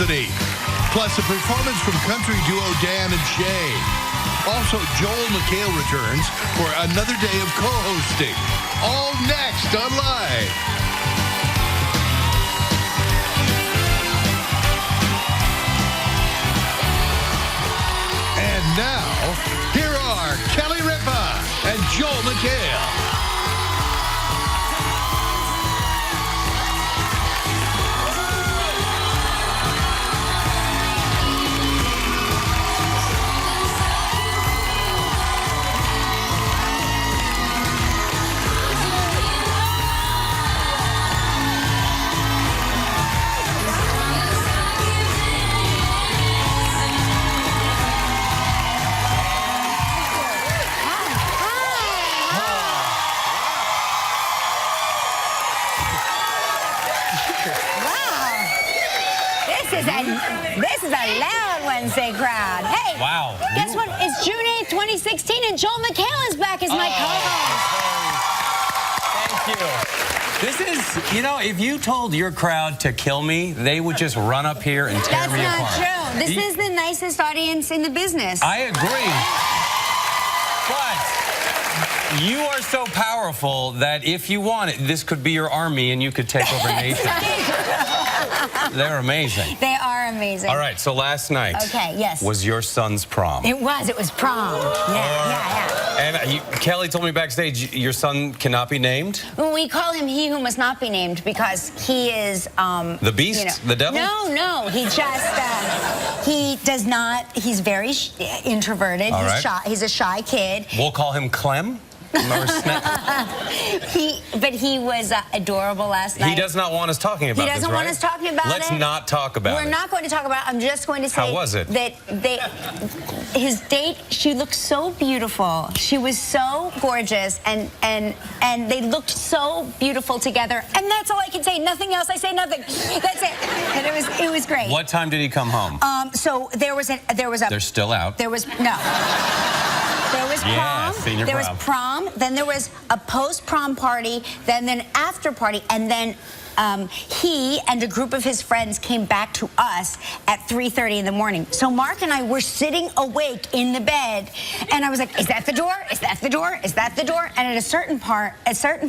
Anthony. Plus a performance from country duo Dan and Shay. Also, Joel McHale returns for another day of co-hosting. All next on Live. And now, here are Kelly Ripa and Joel McHale. This is a loud Wednesday crowd. Hey, wow. Guess what? It's June 8th, 2016, and Joel McHale is back as my co-host. Thank you. This is, you know, if you told your crowd to kill me, they would just run up here and tear me apart. That's not true. This is the nicest audience in the business. I agree. But you are so powerful that if you want it, this could be your army and you could take over nations. They're amazing. They are amazing. All right, so last night was your son's prom. It was prom. Yeah. And Kelly told me backstage your son cannot be named? Well, we call him he who must not be named because he is... the beast? You know, the devil? No. He just... he does not... He's very introverted. All he's shy. He's a shy kid. We'll call him Clem? But he was adorable last night. He does not want us talking about this, He doesn't want us talking about it. Let's not talk about it. We're not going to talk about it. I'm just going to say How was it? That his date, she looked so beautiful. She was so gorgeous, and they looked so beautiful together. And that's all I can say. Nothing else. I say nothing. That's it. And it was great. What time did he come home? So there was a. They're still out. There was prom. Senior there was prom. Then there was a post-prom party. Then an after party, and then he and a group of his friends came back to us at 3:30 in the morning. So Mark and I were sitting awake in the bed, and I was like, "Is that the door? Is that the door? Is that the door?" And at a certain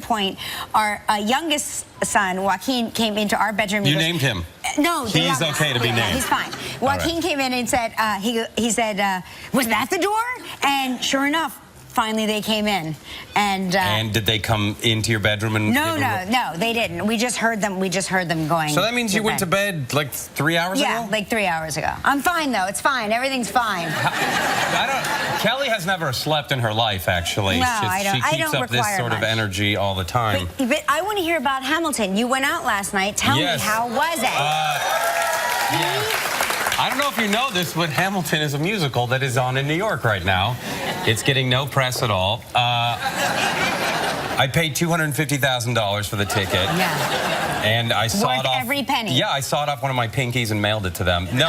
point, our youngest son, Joaquin, came into our bedroom. You named him? No, he's okay to be named. He's fine. Joaquin came in and said, he said, "Was that the door?" And sure enough, finally they came in. And did they come into your bedroom and No, they didn't. We just heard them going. So that means you went to bed like 3 hours ago? Yeah, like 3 hours ago. I'm fine though. It's fine. Everything's fine. Kelly has never slept in her life, actually. No, She keeps up this sort of energy all the time. But I want to hear about Hamilton. You went out last night. Tell me, how was it? I don't know if you know this, but Hamilton is a musical that is on in New York right now. It's getting no press at all. I paid $250,000 for the ticket. Yeah. And I sawed off every penny. Yeah, I sawed off one of my pinkies and mailed it to them. No,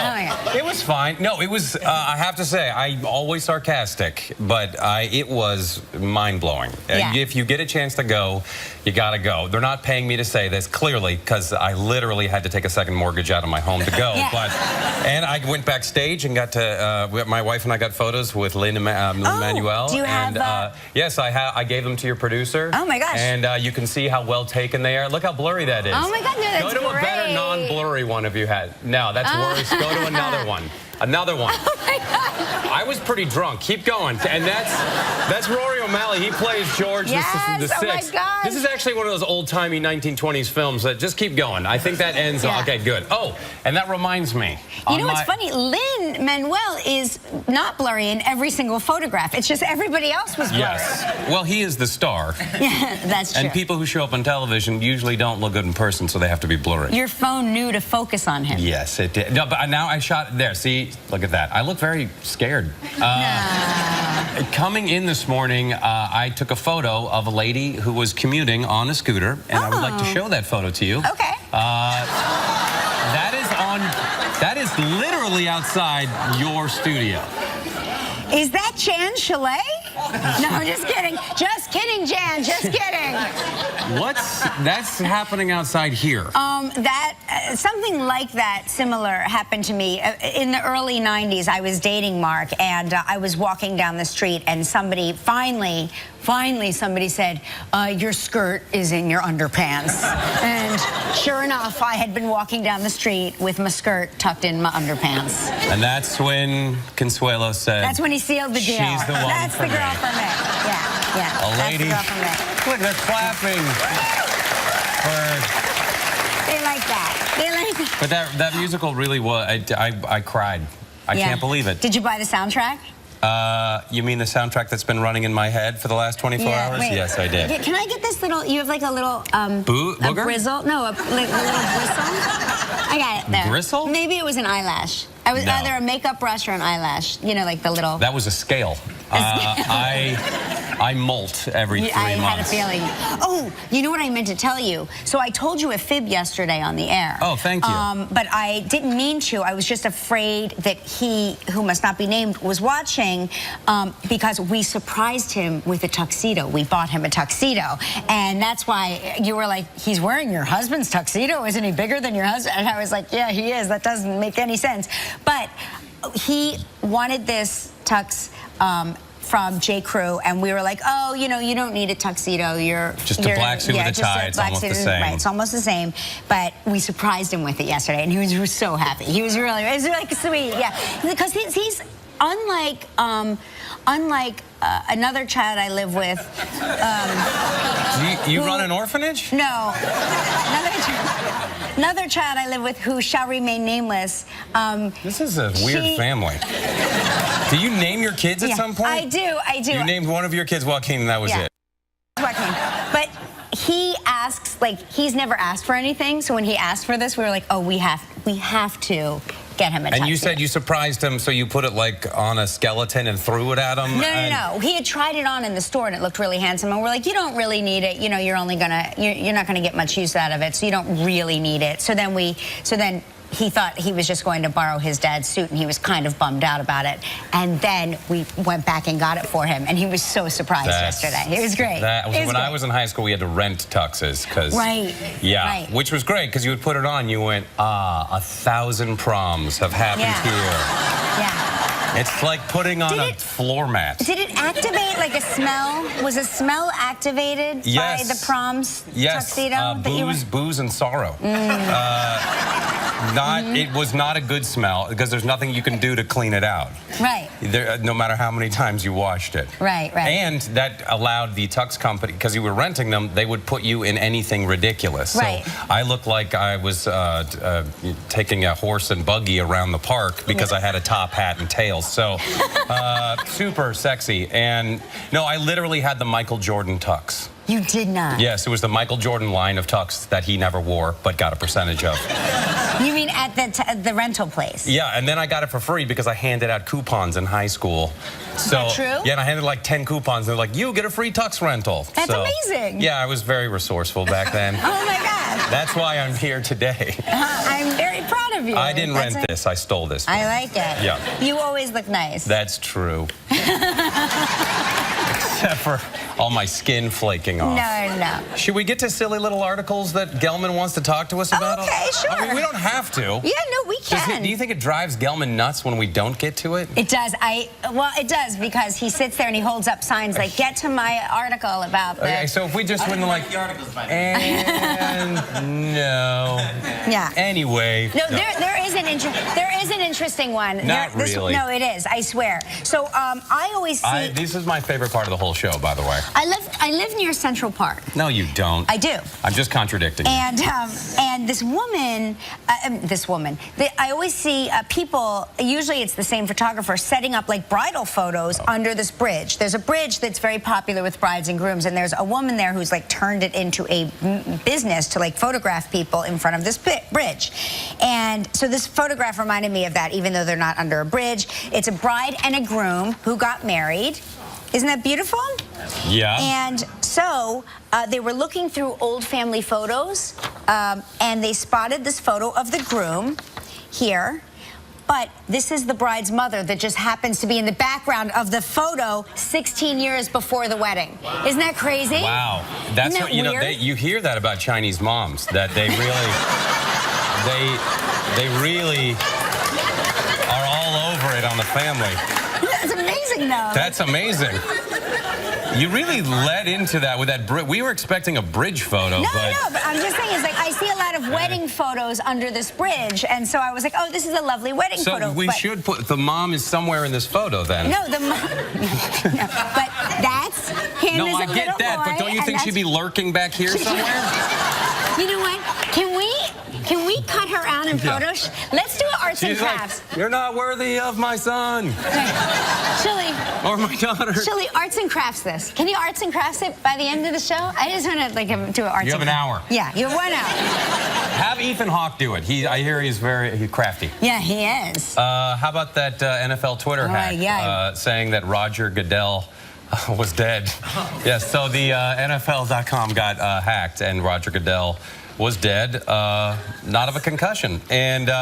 it was fine. No, it was. I have to say, I'm always sarcastic, but it was mind-blowing. Yeah. If you get a chance to go, you gotta go. They're not paying me to say this clearly because I literally had to take a second mortgage out of my home to go. And I went backstage and got to. My wife and I got photos with Lin Manuel. Do you have? Yes, I have. I gave them to your producer. Oh my gosh! And you can see how well taken they are. Look how blurry that is. Oh my God, no, that's great. Go to a better non-blurry one if you had. No, that's worse. Go to another one. Another one. Oh my God. I was pretty drunk. Keep going. And that's Rory O'Malley. He plays George the Sixth. Oh my God. This is actually one of those old-timey 1920s films that just keep going. I think that ends. Okay, good. Oh, and that reminds me. You know what's funny? Lin Manuel is not blurry in every single photograph. It's just everybody else was blurry. Yes. Well, he is the star. Yeah, that's true. And people who show up on television usually don't look good in person, so they have to be blurry. Your phone knew to focus on him. Yes, it did. No, but now I shot there. See, look at that. I look very scared. Coming in this morning, I took a photo of a lady who was commuting on a scooter, and I would like to show that photo to you. Okay. That is literally outside your studio. Is that Chan Chalet? No, just kidding. Just kidding, Jan. Just kidding. That's happening outside here? Something like that, similar, happened to me. In the early 90s, I was dating Mark, and I was walking down the street, and somebody finally somebody said, your skirt is in your underpants. And sure enough, I had been walking down the street with my skirt tucked in my underpants. And that's when Consuelo said... That's when he sealed the deal. She's the one That's for the girl me. for me. Yeah. A lady. That's the girl for me. Look, they're clapping. They like that. They like that. But that musical really was... I cried. I can't believe it. Did you buy the soundtrack? You mean the soundtrack that's been running in my head for the last 24 hours? Wait. Yes, I did. Can I get this little, you have like a little, Booger? a bristle? No, like a little bristle. I got it there. Bristle? Maybe it was an eyelash. I was either a makeup brush or an eyelash. You know, like the little... That was a scale. I molt every 3 months. I had a feeling. Oh, you know what I meant to tell you? So I told you a fib yesterday on the air. Oh, thank you. But I didn't mean to. I was just afraid that he, who must not be named, was watching because we surprised him with a tuxedo. We bought him a tuxedo. And that's why you were like, he's wearing your husband's tuxedo? Isn't he bigger than your husband? And I was like, yeah, he is. That doesn't make any sense. But he wanted this tux from J. Crew, and we were like, oh, you know, you don't need a tuxedo. You're just a black suit with a tie. It's almost the same. Right, it's almost the same. But we surprised him with it yesterday, and he was so happy. He was really, it was like sweet, yeah, because he's unlike another child I live with. You run an orphanage? No, another child I live with who shall remain nameless. This is a weird family. Do you name your kids at some point? I do. You named one of your kids Joaquin, and that was it. Joaquin. But he asks, like, he's never asked for anything, so when he asked for this, we were like, oh, we have to get him a tuxedo. And you said you surprised him, so you put it like on a skeleton and threw it at him? No. He had tried it on in the store and it looked really handsome. And we're like, you don't really need it. You know, you're not gonna get much use out of it, so you don't really need it. So then he thought he was just going to borrow his dad's suit, and he was kind of bummed out about it. And then we went back and got it for him, and he was so surprised yesterday. It was great. When I was in high school, we had to rent tuxes. Which was great, because you would put it on, you went, 1,000 proms have happened here. Yeah. It's like putting on a floor mat. Did it activate like a smell? Was a smell activated by the prom's tuxedo? Booze and sorrow. It was not a good smell, because there's nothing you can do to clean it out. Right. No matter how many times you washed it. Right. And that allowed the tux company, because you were renting them, they would put you in anything ridiculous. Right. So I looked like I was taking a horse and buggy around the park because I had a top hat and tails. So super sexy. And no, I literally had the Michael Jordan tux. You did not? Yes, it was the Michael Jordan line of tux that he never wore but got a percentage of. You mean at the rental place? Yeah, and then I got it for free because I handed out coupons in high school. Is that true? Yeah, and I handed like 10 coupons. They're like, you get a free tux rental. That's amazing. Yeah, I was very resourceful back then. Oh my God. That's why I'm here today. I'm very proud of you. I didn't rent this. I stole this. I like it. Yeah. You always look nice. That's true. Except for all my skin flaking off. No. Should we get to silly little articles that Gelman wants to talk to us about? Okay, sure. I mean, we don't have to. Yeah, no, we can. Do you think it drives Gelman nuts when we don't get to it? It does. Well, it does, because he sits there and he holds up signs like, get to my article about the... Okay, so if we just went like... the articles, by the way. And no. Yeah. Anyway. No, there is an interesting one. Not really. No, it is, I swear. So I always see... This is my favorite part of the whole show, by the way. I live near Central Park. No, you don't. I do. I'm just contradicting you. And this woman, I always see people, usually it's the same photographer, setting up like bridal photos under this bridge. There's a bridge that's very popular with brides and grooms, and there's a woman there who's like turned it into a business to like photograph people in front of this bridge. And so this photograph reminded me of that, even though they're not under a bridge. It's a bride and a groom who got married. Isn't that beautiful? Yeah. And so they were looking through old family photos, and they spotted this photo of the groom here. But this is the bride's mother that just happens to be in the background of the photo 16 years before the wedding. Wow. Isn't that crazy? Wow. That's Isn't what, you know, you hear that about Chinese moms, that they really, they really are all over it on the family. That's amazing, though. That's amazing. You really led into that with that bridge. We were expecting a bridge photo, but I'm just saying, it's like I see a lot of wedding photos under this bridge, and so I was like, oh, this is a lovely wedding photo. So we should put, the mom is somewhere in this photo then. No, the mom, no, but that's him No, as a I get that, boy, but don't you think she'd be lurking back here somewhere? You know what? Can we cut her out in photos? Let's do arts and crafts. Like, you're not worthy of my son. Shirley. Or my daughter. Shirley, arts and crafts this. Can you arts and crafts it by the end of the show? I just want to like do an arts and crafts. You have an hour. Yeah, you have 1 hour. Have Ethan Hawke do it. I hear he's crafty. Yeah, he is. How about that NFL Twitter hack saying that Roger Goodell was dead? Yes, so the NFL.com got hacked, and Roger Goodell was dead, not of a concussion. And so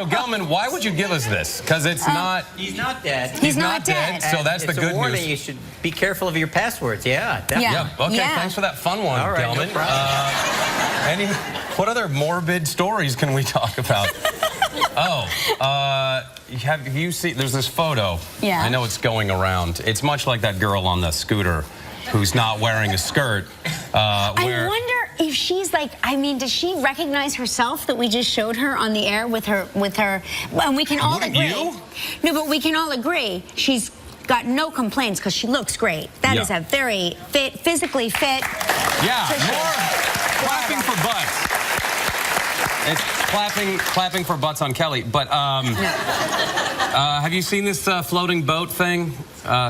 Gelman, why would you give us this? Because it's not. He's not dead. He's not dead. So that's the good warning. news. You should be careful of your passwords. Yeah. Definitely. Yeah. Okay. Thanks for that fun one, All right, Gelman. no problem. What other morbid stories can we talk about? Have you seen? There's this photo. Yeah. I know it's going around. It's much like that girl on the scooter who's not wearing a skirt. I wonder if she's like, I mean, does she recognize herself that we just showed her on the air with her, and we can all agree. You? No, but we can all agree she's got no complaints because she looks great. That is a very fit, physically fit. Yeah, more clapping for butts. It's clapping for butts on Kelly. But have you seen this floating boat thing?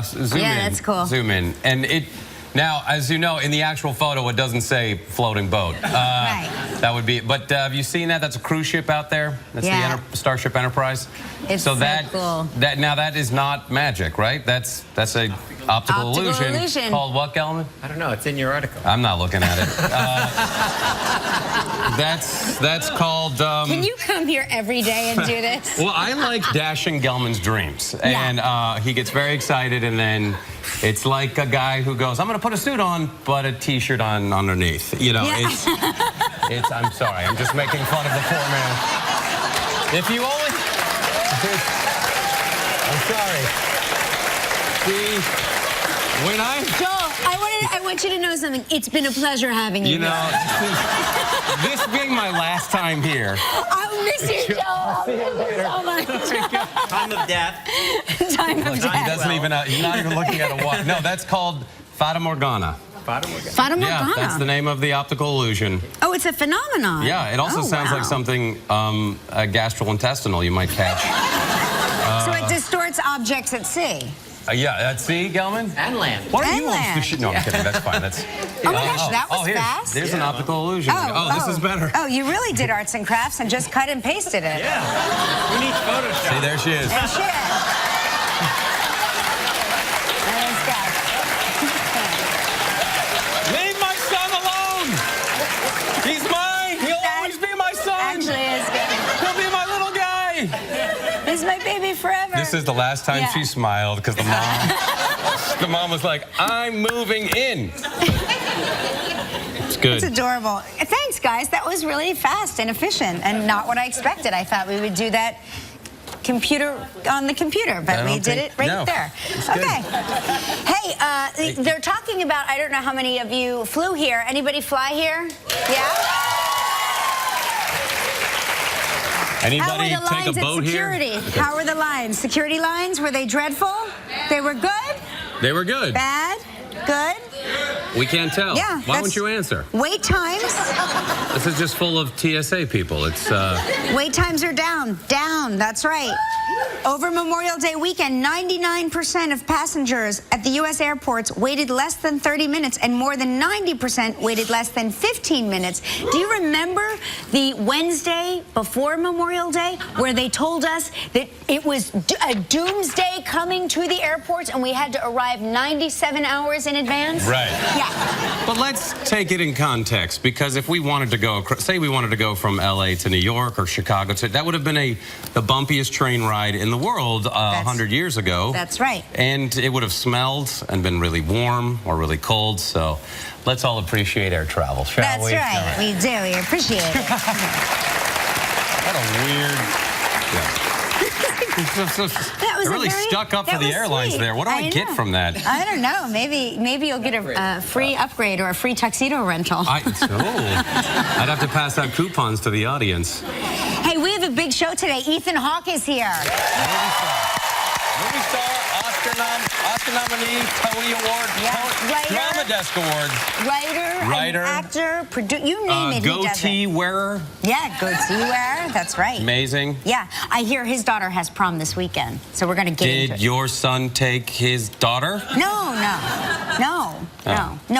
Zoom in. That's cool. Zoom in. And now, as you know, in the actual photo, it doesn't say floating boat. Right. That would be. But have you seen that? That's a cruise ship out there. That's the Starship Enterprise. It's so cool. That is not magic, right? That's a optical illusion. Called what, Gelman? I don't know. It's in your article. I'm not looking at it. That's called. Can you come here every day and do this? Well, I like dashing Gelman's dreams, and he gets very excited, and then it's like a guy who goes, "I'm going to put a suit on, but a T-shirt on underneath." You know, it's. I'm sorry, I'm just making fun of the poor man. If you only. I'm sorry. See, when Joel, I want you to know something. It's been a pleasure having you. You know, this being my last time here. I'll miss you, Joel. I'll miss you so much. Time of death. Time of death. He doesn't even. He's not even looking at a watch. No, that's called Fata Morgana. Fata Morgana. Fata Morgana. Yeah, that's the name of the optical illusion. Oh, it's a phenomenon. Yeah, it also sounds like something gastrointestinal you might catch. So it distorts objects at sea. Yeah, at sea, Gelman? And land. What are you on? No, I'm kidding. That's fine. That's. Oh my gosh, that was fast. There's an optical illusion. This is better. Oh, you really did arts and crafts and just cut and pasted it. Yeah. We need Photoshop. See, there she is. There she is. There's God. Leave my son alone! He's mine! He'll always be my son! Actually is good. He'll be my little guy! He's my baby forever. This is the last time she smiled because the mom was like, "I'm moving in." It's good. It's adorable. Thanks, guys. That was really fast and efficient and not what I expected. I thought we would do that on the computer, but we did it right there. Okay. Hey, they're talking about, I don't know how many of you flew here. Anybody fly here? Yeah? Anybody take a boat here? How were the lines? Security lines, were they dreadful? They were good? They were good. Bad? Good? We can't tell. Yeah. Why won't you answer? Wait times? This is just full of TSA people. It's Wait times are down. Down, that's right. Over Memorial Day weekend, 99% of passengers at the U.S. airports waited less than 30 minutes, and more than 90% waited less than 15 minutes. Do you remember the Wednesday before Memorial Day where they told us that it was a doomsday coming to the airports and we had to arrive 97 hours in advance? right. Yeah, Yeah. But let's take it in context, because if we wanted to go, say we wanted to go from LA to New York or Chicago, that would have been the bumpiest train ride in the world 100 years ago. That's right. And it would have smelled and been really warm or really cold. So let's all appreciate air travel, shall we? That's right. We do. We appreciate it. What a weird... Yeah. That was really stuck up for the airlines sweet. there. What do I get from that? I don't know. Maybe you'll get a free upgrade or a free tuxedo rental. I'd have to pass out coupons to the audience. Hey, we have a big show today. Ethan Hawke is here. Movie star, Oscar nominee, Tony Award, Drama Desk Award. Writer, actor, you name it, he does it. Goatee wearer. Yeah, goatee wearer. That's right. Amazing. Yeah, I hear his daughter has prom this weekend, so we're going to get into it. Did your son take his daughter? No,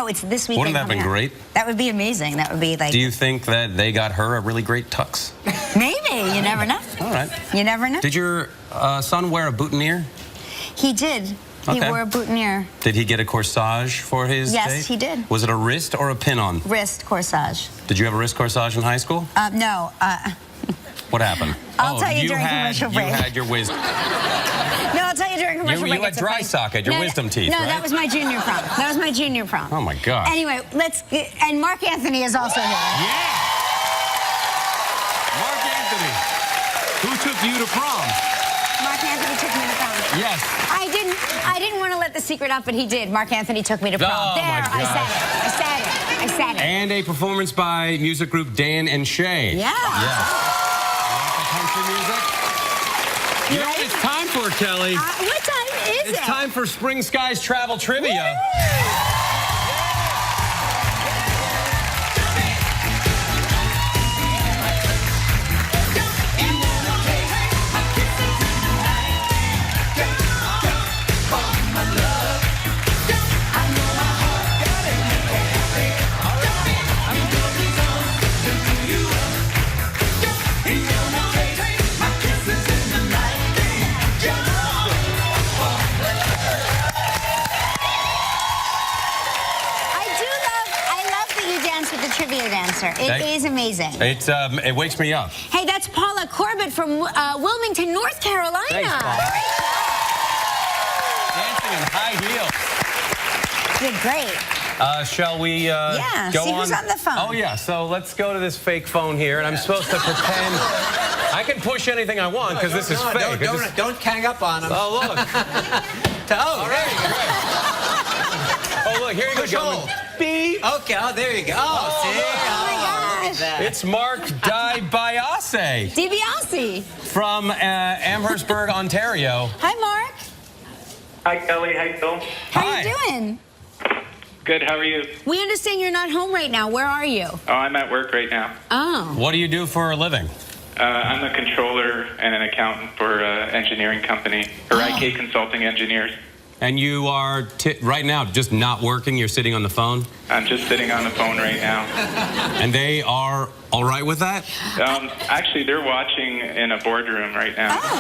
it's this weekend. Wouldn't that have been great? That would be amazing. That would be like... Do you think that they got her a really great tux? Maybe. You never know. All right. You never know. Did your son wear a boutonniere? He did. He wore a boutonniere. Did he get a corsage for his date? Yes, he did. Was it a wrist or a pin-on? Wrist corsage. Did you have a wrist corsage in high school? No. What happened? I'll tell you during commercial break. You had your wisdom. No, I'll tell you during commercial break. You had dry socket, your wisdom teeth, No, right? that was my junior prom. That was my junior prom. Oh, my God. Anyway, and Mark Anthony is also here. Yeah! Mark Anthony. Who took you to prom? Mark Anthony took me to prom. Yes. I didn't want to let the secret up, but he did. Mark Anthony took me to prom. Oh, there, my I said it. And a performance by music group Dan and Shay. Yeah. Country music. You know what it's time for, Kelly? What time is it? It's time for Spring Skies Travel Trivia. Trivia dancer. It is amazing. It wakes me up. Hey, that's Paula Corbett from Wilmington, North Carolina. Thanks, Paula. Dancing in high heels. Did great. Shall we yeah, go see on? Who's on the phone. Oh, yeah. So let's go to this fake phone here, and I'm supposed to pretend. I can push anything I want because this is fake. Don't hang up on him. Oh, look. All right. Oh, look. Here you go, gentlemen. Beep. Okay. Oh, there you go. Oh, see? Oh, my gosh. It's Mark DiBiase. DiBiase. From Amherstburg, Ontario. Hi, Mark. Hi, Kelly. Hi, Phil. How you doing? Good. How are you? We understand you're not home right now. Where are you? Oh, I'm at work right now. Oh. What do you do for a living? I'm a controller and an accountant for an engineering company, or IK Consulting Engineers. And you are, right now, just not working? You're sitting on the phone? I'm just sitting on the phone right now. And they are all right with that? Actually, they're watching in a boardroom right now. Oh.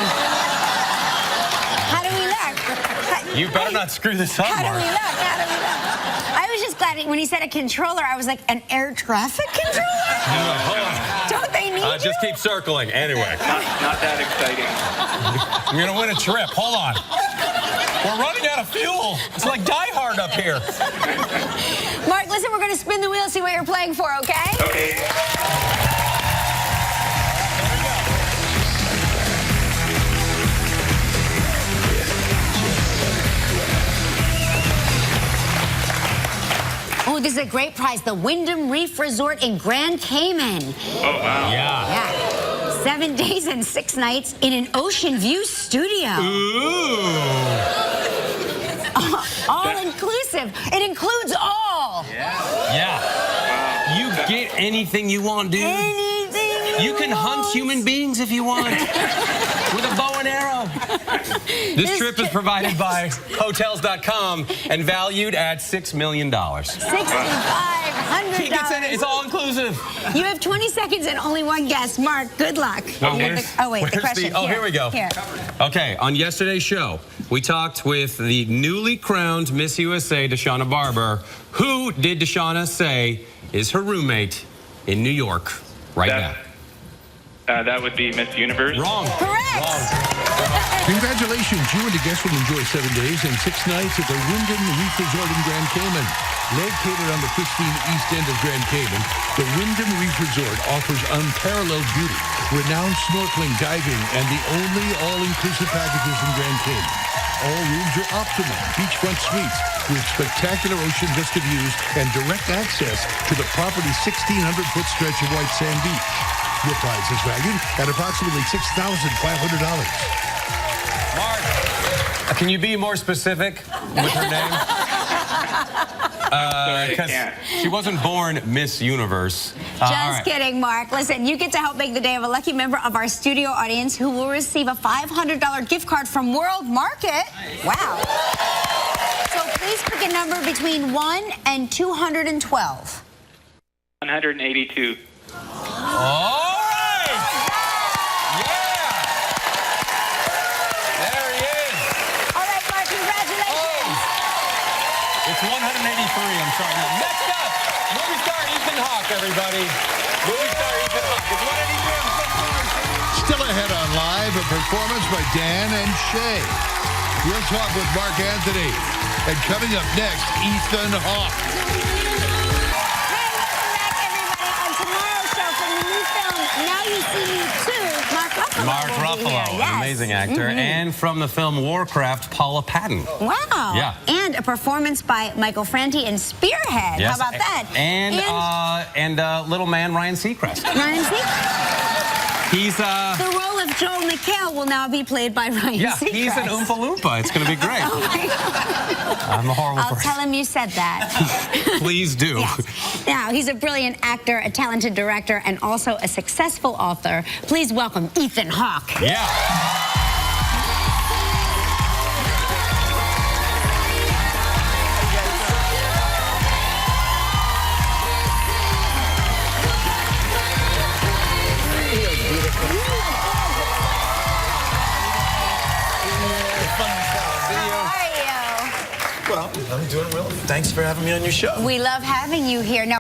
How do we look? You better not screw this up, Mark. How do we look? I was just glad when he said a controller, I was like, an air traffic controller? Don't they need you? Just keep circling. Anyway. Not that exciting. You're going to win a trip. Hold on. We're running out of fuel. It's like Die Hard up here. Mark, listen, we're going to spin the wheel, see what you're playing for, okay? Okay. Oh, this is a great prize. The Wyndham Reef Resort in Grand Cayman. Oh, wow. Yeah. 7 days and 6 nights in an ocean view studio. Ooh. All inclusive. It includes all. Yeah. You get anything you want, dude. Anything you You can hunt human beings if you want with a bow and arrow. This trip is provided by Hotels.com and valued at $6 million. $6,500. It's all inclusive. You have 20 seconds and only one guess. Mark, good luck. Well, the question. Here we go. Here. Okay, on yesterday's show, we talked with the newly crowned Miss USA, Deshauna Barber. Who did Deshauna say is her roommate in New York right now? That would be Miss Universe. Wrong. Correct. Wrong. Congratulations, you and the guests will enjoy 7 days and 6 nights at the Wyndham Reef Resort in Grand Cayman. Located on the pristine east end of Grand Cayman, the Wyndham Reef Resort offers unparalleled beauty, renowned snorkeling, diving, and the only all-inclusive packages in Grand Cayman. All rooms are optimal beachfront suites with spectacular ocean vista views and direct access to the property's 1,600-foot stretch of white sand beach. Your prize is valued at approximately $6,500. Mark, can you be more specific with her name? Because she wasn't born Miss Universe. Just kidding, Mark. Listen, you get to help make the day of a lucky member of our studio audience who will receive a $500 gift card from World Market. Wow. So please pick a number between 1 and 212. 182. All right! Yeah! There he is. All right, Mark, congratulations. It's 183, I'm sorry. Now, next up, movie star Ethan Hawke, everybody. Movie star Ethan Hawke. It's 183. Still ahead on Live, a performance by Dan and Shay. We'll talk with Mark Anthony. And coming up next, Ethan Hawke. Now You See Me Too, Mark Ruffalo. An amazing actor. And from the film Warcraft, Paula Patton. Wow. Yeah. And a performance by Michael Franti in Spearhead. Yes. How about that? And little man Ryan Seacrest. Ryan Seacrest. He's The role of Joel McHale will now be played by Ryan Seacrest. He's an Oompa Loompa. It's going to be great. Oh my God. I'm a horrible I'll person. tell him you said that. Please do. Yes. Now, he's a brilliant actor, a talented director, and also a successful author. Please welcome Ethan Hawke. Yeah. Well, I'm doing well. Thanks for having me on your show. We love having you here. Now,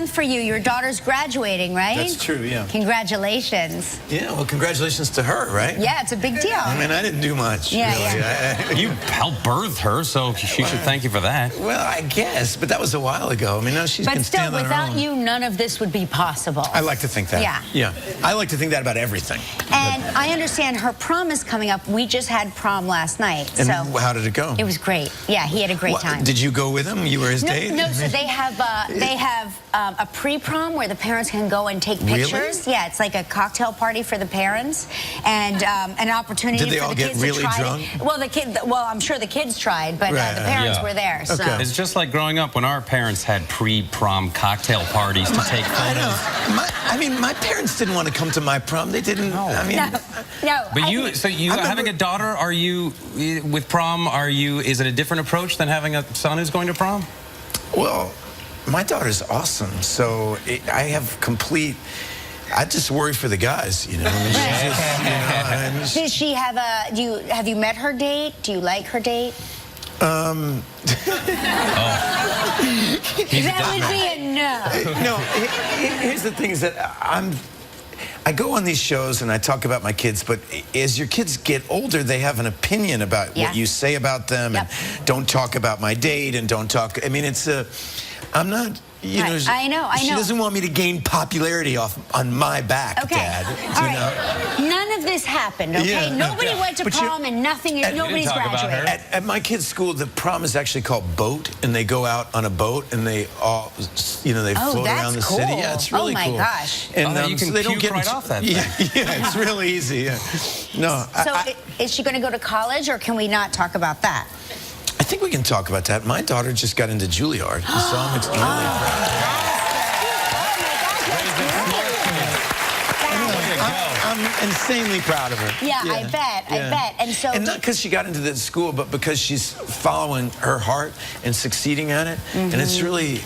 for you, your daughter's graduating, right? That's true, yeah. Congratulations. Yeah, well, congratulations to her, right? Yeah, it's a big deal. I mean, I didn't do much. Yeah, really. yeah. You helped birth her, so she should thank you for that. Well, I guess, but that was a while ago. I mean, now she But can still, stand on her without own. you, none of this would be possible. I like to think that. Yeah. Yeah. I like to think that about everything. And I understand her prom is coming up. We just had prom last night. And so how did it go? It was great. Yeah, he had a great time. Did you go with him? You were his date? No, so they have a pre-prom where the parents can go and take pictures. Really? Yeah, it's like a cocktail party for the parents and an opportunity Did they for all the get kids really to try drunk? it. Well, I'm sure the kids tried, but the parents were there. So. Okay. It's just like growing up when our parents had pre-prom cocktail parties to take photos. I know. My parents didn't want to come to my prom. They didn't. No. I mean, No. But having a daughter, are you with prom? Is it a different approach than having a son who's going to prom? well, my daughter's awesome. So I have complete. I just worry for the guys, you know. I mean, she's just, Does she have have you met her date? Do you like her date? Oh. That would be a no. No, here's the thing is that I go on these shows and I talk about my kids, but as your kids get older, they have an opinion about what you say about them, and don't talk about my date, and don't talk. I mean, I'm not. You know, I know. She doesn't want me to gain popularity on my back, Dad. All right. None of this happened, okay? Yeah, Nobody went to prom and nobody's graduated. At my kids' school, the prom is actually called boat, and they go out on a boat and they all, they float around the city. Yeah, it's really cool. Oh my gosh. And you can they don't puke right off that thing. Yeah, it's really easy. Yeah. No. So is she going to go to college, or can we not talk about that? I think we can talk about that. My daughter just got into Juilliard, so I'm extremely proud. I'm insanely proud of her. Yeah, I bet. And so, and not because she got into the school, but because she's following her heart and succeeding at it. And it's really,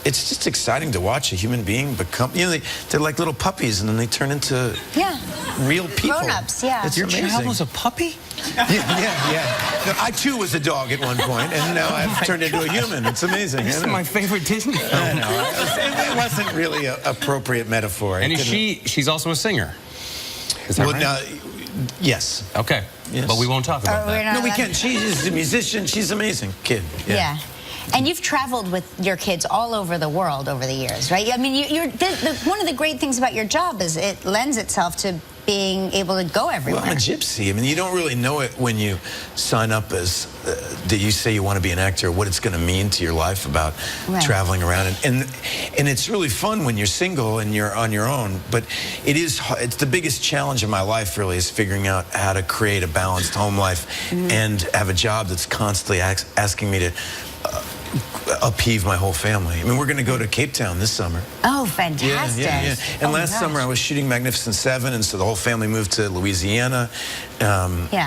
it's just exciting to watch a human being become, you know, they're like little puppies and then they turn into real people. Grown-ups, yeah. It's Your amazing. child was a puppy? Yeah. No, I too was a dog at one point, and now I've turned into a human. It's amazing. This is my favorite Disney film. I know. It wasn't really an appropriate metaphor. And she's also a singer. Is that right? Now, yes. Okay. Yes. But we won't talk about that. No, we can't. She's a musician. She's an amazing kid. Yeah. And you've traveled with your kids all over the world over the years, right? I mean, one of the great things about your job is it lends itself to being able to go everywhere. Well, I'm a gypsy. I mean, you don't really know it when you sign up as, that you say you want to be an actor, what it's going to mean to your life about traveling around. And it's really fun when you're single and you're on your own, but it's the biggest challenge of my life, really, is figuring out how to create a balanced home life and have a job that's constantly asking me to upheave my whole family. I mean, we're going to go to Cape Town this summer. Oh, fantastic. Yeah. And last summer I was shooting Magnificent Seven, and so the whole family moved to Louisiana.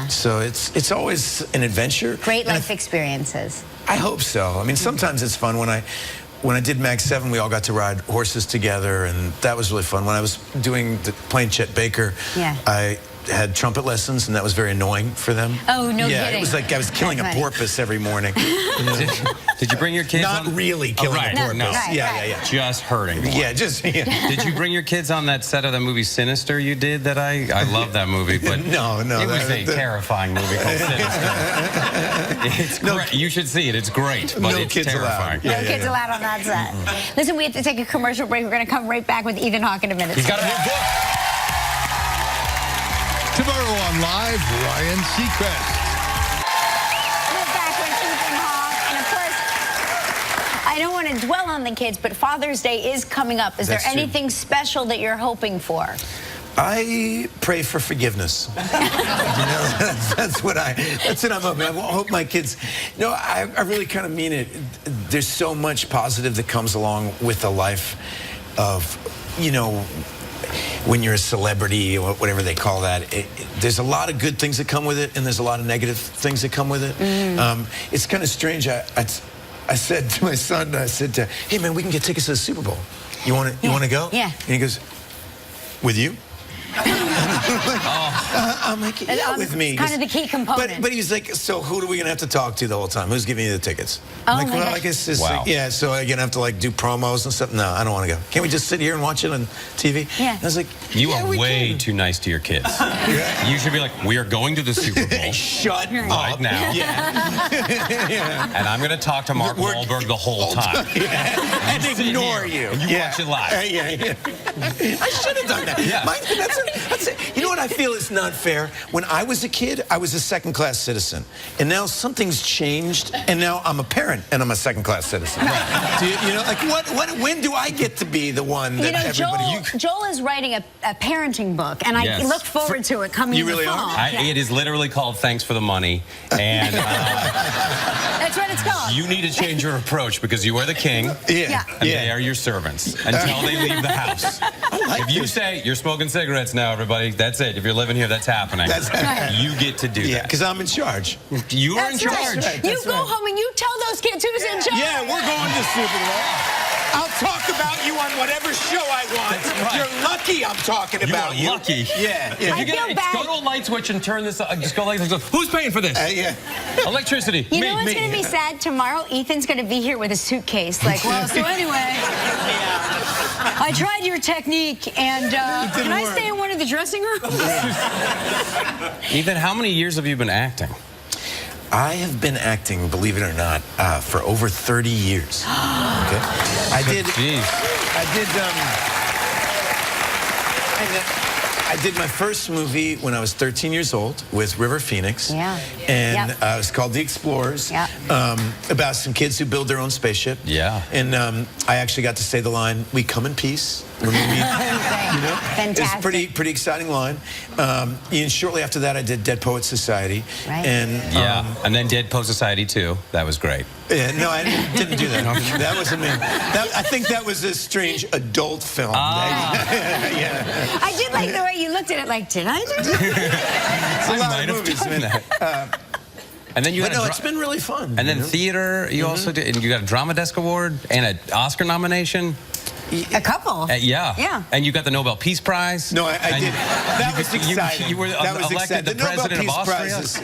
So it's always an adventure. Great life experiences. I hope so. I mean, sometimes it's fun. When I did Mag 7, we all got to ride horses together, and that was really fun. When I was playing Chet Baker, I had trumpet lessons, and that was very annoying for them. Oh, no kidding. It was like I was killing a porpoise every morning. Did you bring your kids Not really killing a porpoise. No. Yeah. Just hurting. Yeah, just... Yeah. Did you bring your kids on that set of the movie Sinister you did that I love that movie, but no. It was a terrifying movie called Sinister. It's great. You should see it. It's great, but it's terrifying. No kids allowed on that set. Listen, we have to take a commercial break. We're going to come right back with Ethan Hawke in a minute. He's got a new book. Tomorrow on Live, Ryan Seacrest. We're back with Ethan Hawke. And of course, I don't want to dwell on the kids, but Father's Day is coming up. Is there anything special that you're hoping for? I pray for forgiveness. That's what I'm hoping. I hope my kids... No, I really kind of mean it. There's so much positive that comes along with a life of, when you're a celebrity or whatever they call that, there's a lot of good things that come with it, and there's a lot of negative things that come with it. It's kind of strange. I said to my son, hey man, we can get tickets to the Super Bowl. You want to go? Yeah. And he goes, with you? I'm like, yeah, with me. Kind of the key component. But he's like, so who are we going to have to talk to the whole time? Who's giving you the tickets? Oh, I'm like, well, I guess it's so I'm going to have to do promos and stuff. No, I don't want to go. Can't we just sit here and watch it on TV? Yeah. And I was like, you are way too nice to your kids. You should be like, we are going to the Super Bowl. Shut up. Right now. And I'm going to talk to Mark Wahlberg the whole time. And ignore you. And you watch it live. I should have done that. You know what I feel is not fair? When I was a kid, I was a second-class citizen. And now something's changed, and now I'm a parent, and I'm a second-class citizen. When do I get to be the one that everybody... Joel is writing a parenting book, and I look forward to it coming in the fall. It is literally called Thanks for the Money, and... That's what it's called. You need to change your approach, because you are the king, and they are your servants, until they leave the house. If you say, you're smoking cigarettes now, everybody, that's it. If you're living here, that's happening. You get to do that. Because I'm in charge. You are in charge. You go home and you tell those kids who's in charge. Yeah, we're going to Super Bowl. I'll talk about you on whatever show I want. You're lucky I'm talking about you. You're lucky. Yeah. I feel bad. Go to a light switch and turn this. Just go like this. Who's paying for this? Electricity. You know what's going to be sad? Tomorrow, Ethan's going to be here with a suitcase. Like, well, so anyway, I tried your technique, and can I stay in one of the dressing rooms? Ethan, how many years have you been acting? I have been acting, believe it or not, for over 30 years. I did my first movie when I was 13 years old with River Phoenix. And it was called The Explorers, about some kids who build their own spaceship. And I actually got to say the line, "We come in peace." Fantastic. It's a pretty exciting line. And shortly after that, I did Dead Poets Society. And then Dead Poets Society 2. That was great. No, I didn't do that. That wasn't me. I think that was a strange adult film. I did like the way you looked at it like, did I do that? It's a lot might of have movies, done man. that. And then you But had no, it's been really fun. and then theater, you also did, and you got a Drama Desk Award and an Oscar nomination. A couple. Yeah. Yeah. And you got the Nobel Peace Prize. No, I And did. That was exciting. You were that was elected exciting. the Nobel president Peace of Austria. Prizes.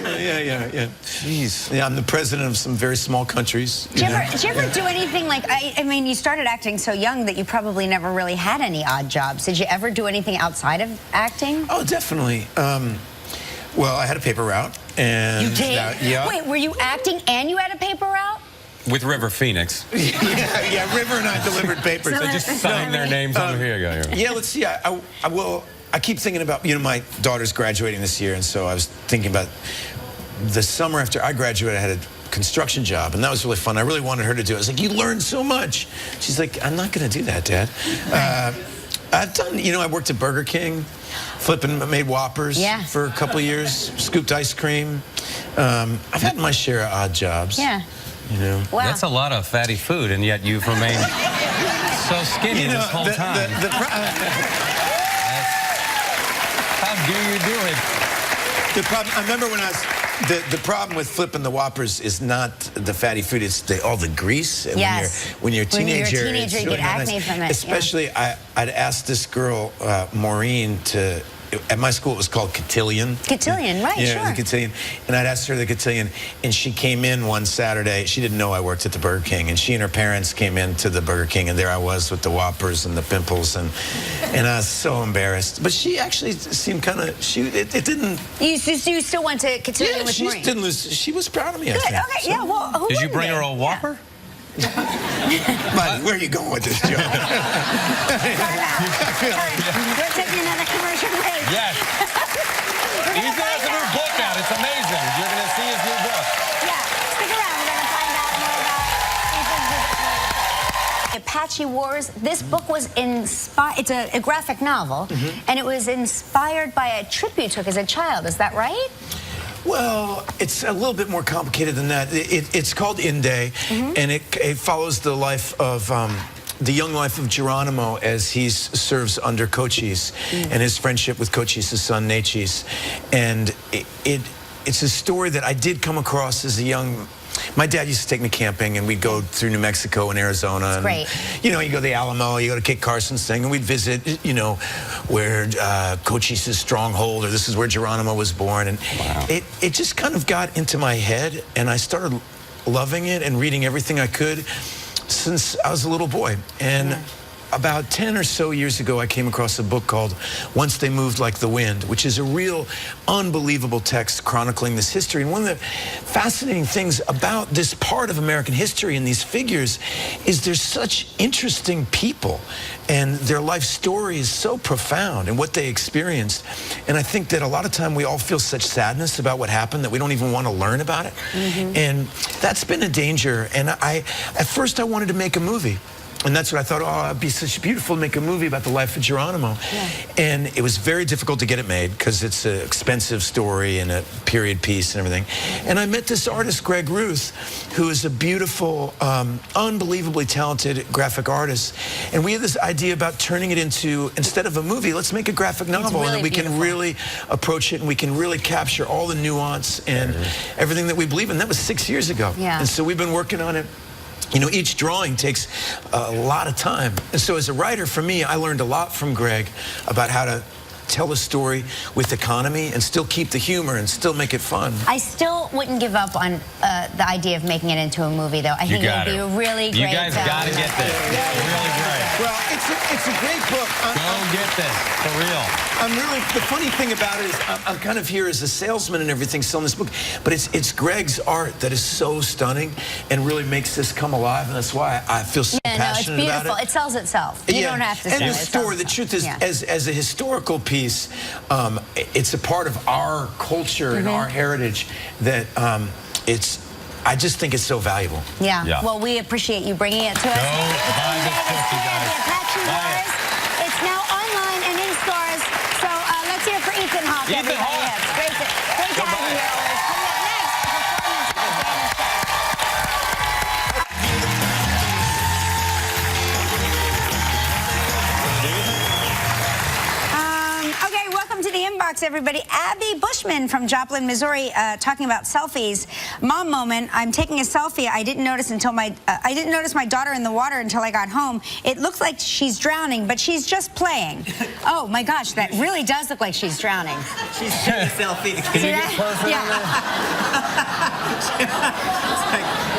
Yeah. Jeez. Yeah, I'm the president of some very small countries. Did you ever do anything like, I mean, you started acting so young that you probably never really had any odd jobs. Did you ever do anything outside of acting? Oh, definitely. Well, I had a paper route. And You did? yeah. Wait, were you acting and you had a paper route? With River Phoenix. yeah, River and I delivered papers. So They just signed their names on here. You go. Yeah, let's see. I keep thinking about, my daughter's graduating this year, and so I was thinking about the summer after I graduated, I had a construction job, and that was really fun. I really wanted her to do it. I was like, you learn so much. She's like, I'm not going to do that, Dad. I've done, I worked at Burger King, made Whoppers for a couple of years, scooped ice cream. I've had my share of odd jobs. Yeah. Wow. That's a lot of fatty food, and yet you've remained so skinny this whole time. How do you do it? The problem, I remember when I was, the problem with flipping the Whoppers is not the fatty food, it's all the grease. And when you're a teenager, you get acne from it. Especially, I'd asked this girl, Maureen, at my school it was called cotillion. Cotillion, right, yeah, sure. the cotillion. And I'd asked her the cotillion, and she came in one Saturday. She didn't know I worked at the Burger King, and she and her parents came into the Burger King, and there I was with the Whoppers and the pimples, and I was so embarrassed. But she actually seemed kind of, it didn't... You still went to cotillion with Maureen? She didn't lose, she was proud of me, Good, I think. okay, yeah, well, who Did you wouldn't bring be? her a Whopper? But where are you going with this, Joe? We're taking another commercial break. Yes. He's going to have a new book out. It's amazing. You're going to see his new book. Yeah, stick around. We're going to find out more about Apache Wars. This book was inspired, it's a graphic novel, and it was inspired by a trip you took as a child. Is that right? Well, it's a little bit more complicated than that. It's called Inde, and it follows the life of the young life of Geronimo as he serves under Cochise and his friendship with Cochise's son Nachis. And it's a story that I did come across as a young. My dad used to take me camping, and we'd go through New Mexico and Arizona. That's great. You go to the Alamo, you go to Kit Carson's thing, and we'd visit, where Cochise's stronghold, or this is where Geronimo was born. And it just kind of got into my head, and I started loving it and reading everything I could since I was a little boy. And about 10 or so years ago, I came across a book called Once They Moved Like the Wind, which is a real unbelievable text chronicling this history. And one of the fascinating things about this part of American history and these figures is there's such interesting people, and their life story is so profound and what they experienced. And I think that a lot of time we all feel such sadness about what happened that we don't even want to learn about it. And that's been a danger. And at first I wanted to make a movie. And that's what I thought, it'd be such beautiful to make a movie about the life of Geronimo. And it was very difficult to get it made because it's an expensive story and a period piece and everything. And I met this artist, Greg Ruth, who is a beautiful, unbelievably talented graphic artist. And we had this idea about turning it into, instead of a movie, let's make a graphic novel. Really and we can really approach it, and we can really capture all the nuance and everything that we believe in. That was 6 years ago. And so we've been working on it. Each drawing takes a lot of time. And so as a writer, for me, I learned a lot from Greg about how to tell a story with economy and still keep the humor and still make it fun. I still wouldn't give up on the idea of making it into a movie, though. I think it would be a really great... You guys got to get this. It's really great. Well, it's a great book. Go get this, for real. The funny thing about it is I'm kind of here as a salesman and everything selling this book, but it's Greg's art that is so stunning and really makes this come alive, and that's why I feel so passionate about it. It's beautiful. It sells itself. You don't have to sell it. And the story, the truth is, as a historical piece, it's a part of our culture and our heritage that I just think it's so valuable. Yeah. Well, we appreciate you bringing it to us. Go buy this book, you guys. Apache Wars. It's now online and in stores. So let's hear it for Ethan Hawke. Ethan Hawke. Yes, great to have you here. Coming up next, performance by Dana Shaw. Okay, the inbox, everybody. Abby Bushman from Joplin, Missouri, talking about selfies. Mom moment. I'm taking a selfie. I didn't notice my daughter in the water until I got home. It looks like she's drowning, but she's just playing. Oh my gosh, that really does look like she's drowning. She's taking a selfie. See that? Yeah.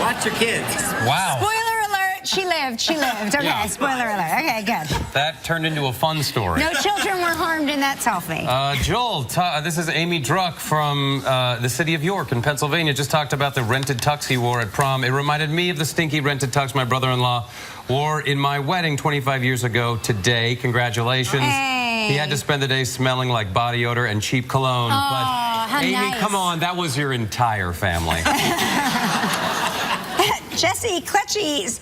Watch your kids. Wow. Spoiler alert, she lived. She lived. Okay, Yeah. spoiler alert. Okay, good. That turned into a fun story. No children were harmed in that selfie. Joel, this is Amy Druck from the city of York in Pennsylvania. Just talked about the rented tux he wore at prom. It reminded me of the stinky rented tux my brother-in-law wore in my wedding 25 years ago today. Congratulations. Hey. He had to spend the day smelling like body odor and cheap cologne. Oh, but how Amy, nice. come on, that was your entire family. Jesse Clutchy's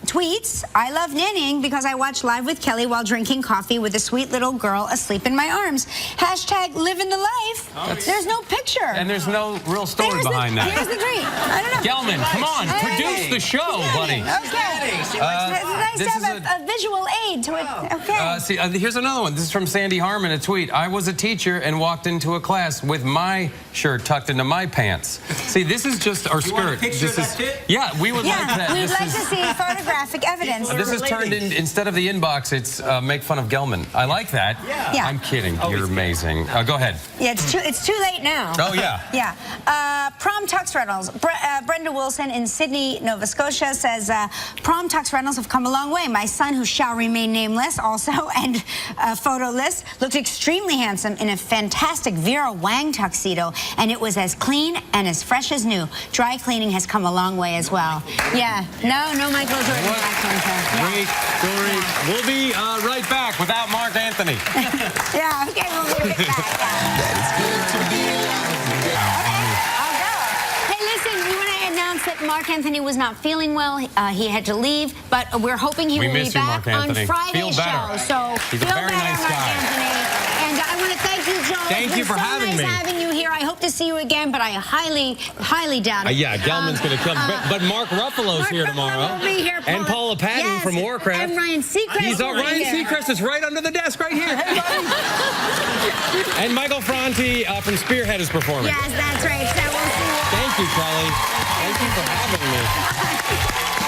tweets, I love nannying because I watch Live with Kelly while drinking coffee with a sweet little girl asleep in my arms. Hashtag living the life. There's no picture. And there's no real story Here's behind that. Here's the tweet. I don't know. Gelman, come on, produce the show, buddy. Okay. It's nice to have a visual aid to it. Okay. Here's another one. This is from Sandy Harmon, a tweet. I was a teacher and walked into a class with my shirt tucked into my pants. See, this is just our skirt. Want a picture of that too? Yeah, we would like that. We'd like to see photographic evidence. This is turned in, instead of the inbox, it's make fun of Gelman. I like that. Yeah. I'm kidding. You're amazing. Go ahead. Yeah, it's too late now. Oh, yeah. Yeah. Prom tux rentals. Brenda Wilson in Sydney, Nova Scotia says, prom tux rentals have come a long way. My son, who shall remain nameless also, and photoless, looked extremely handsome in a fantastic Vera Wang tuxedo, and it was as clean and as fresh as new. Dry cleaning has come a long way as well. Yeah. No Michael Jordan. Great story. We'll be right back without Mark Anthony. Yeah, okay, we'll be right back. That is good to be alive. I'll go. Hey, listen, we want to announce that Mark Anthony was not feeling well. He had to leave, but we're hoping he will be miss you, back Mark on Anthony. Friday's Feel better. show. So He's a feel very better, nice Mark guy. Anthony. And I want to thank you, Joel. Thank you for having me. me. Having you here. I hope to see you again, but I highly doubt it. Yeah, Gelman's going to kill me. But Mark Ruffalo's here tomorrow. Will be here, and Paula Patton yes, from Warcraft. And Ryan Seacrest. Ryan Seacrest is right under the desk right here. Hey, buddy. And Michael Franti from Spearhead is performing. Yes, that's right. So we'll see you. Thank you, Kelly. Thank you for having me.